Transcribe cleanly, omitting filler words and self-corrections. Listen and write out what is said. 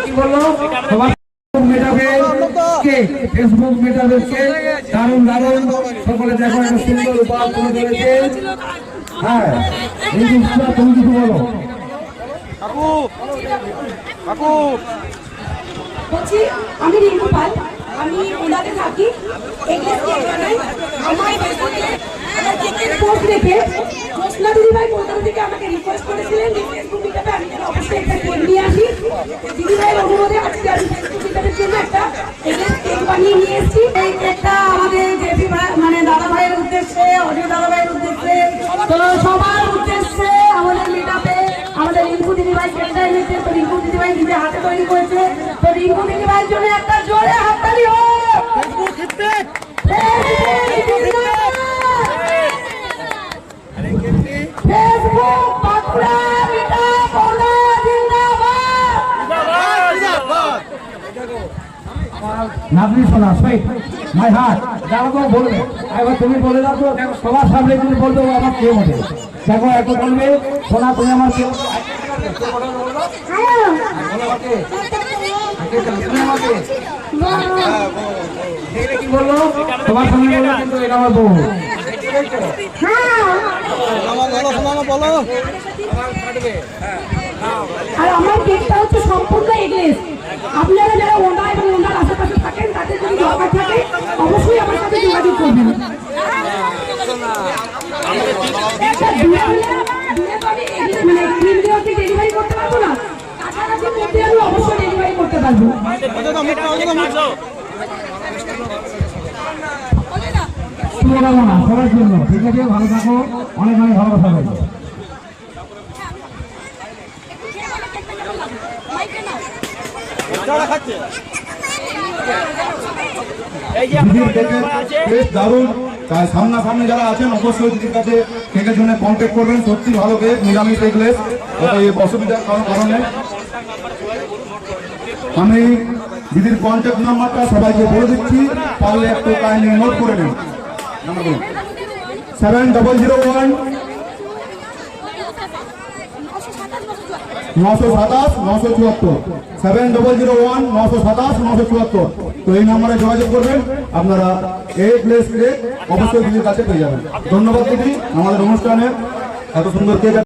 কি বললো ফেসবুক মেটাবেলকে দারুণ দারুণ সকলে দেখো একটা সুন্দর উপহার তুলে ধরেছে। হ্যাঁ এই জিনিসটা তুমি কিছু বলো। কাকু কাকু বলছি আমি রিঙ্কু পাল, আমি ওলাতে থাকি। আমার ফেসবুকে আমার কেকের পোস্ট দেখে জোসনা দিদিভাই কলকাতা থেকে আমাকে রিকোয়েস্ট করেছিলেন যে ফেসবুক মিটআপে আমি যেন অবশ্যই একটা কেক নিয়ে আসি। দিদিভাইয়ের অনুরোধে আজকে আমি ফেসবুক মিটআপের জন্য একটা কেক বানিয়ে নিয়ে এসেছি। এই কেকটা আমাদের জেপি ভাই মানে দাদা ভাইয়ের উদ্দেশ্যে, অজয় দাদা ভাইয়ের উদ্দেশ্যে, তো সবার উদ্দেশ্যে আমাদের মিটআপে আমাদের রিঙ্কু দিদিভাই কেকটা এনেছে। তো রিঙ্কু দিদিভাই নিজে হাতে তৈরি করেছে। তো রিঙ্কু দিদিভাইয়ের জন্য একটা জোরে হাততালি হোক। ফেসবুক বাঁকুড়া মিটআপ জিন্দাবাদ। নাতনি শোনা সুইট মাই হার্ট যারা তো বলবে এবার তুমি বলে দাও তো। দেখো সবার সামনে তুমি বলতে আমার কে মনে দেখো এত বলবে শোনা তুমি আমার কে কি বললো তোমার সামনে বললো কিন্তু এটা আমার বউ। বলো আর আমার কেকটা হচ্ছে সম্পূর্ণ এগলেস। আপনারা যারা ওনা এবং ওনার আশেপাশে থাকেন তাদের যদি দরকার থাকে অবশ্যই আমার সাথে যোগাযোগ করবেন। মানে ক্রিম দিয়ে ডেলিভারি করতে পারবো না, কাছাকাছি মধ্যে আমি অবশ্যই ডেলিভারি করতে পারবো। শুভকামনা সবার জন্য। ঠিক আছে, ভালো থাকো, অনেক অনেক ভালোবাসা রইল। দারুণ তাই সামনাসামনি যারা আছেন অবশ্যই দিদির কাছে কেকের জন্য কন্ট্যাক্ট করবেন। সত্যি ভালো কেক, নিরামিষ এগলেস, অসুবিধার কারণে আমি দিদির কন্ট্যাক্ট নাম্বারটা সবাইকে বলে দিচ্ছি, পারলে একটু কাইন্ডলি নোট করে নিন। 7001 927 974 7001 927 974। তো এই নম্বরে যোগাযোগ করবেন, আপনারা এই প্লেস কেক অবশ্যই দিদির কাছে পেয়ে যাবেন। ধন্যবাদ দিদি আমাদের অনুষ্ঠানে এত সুন্দর কেক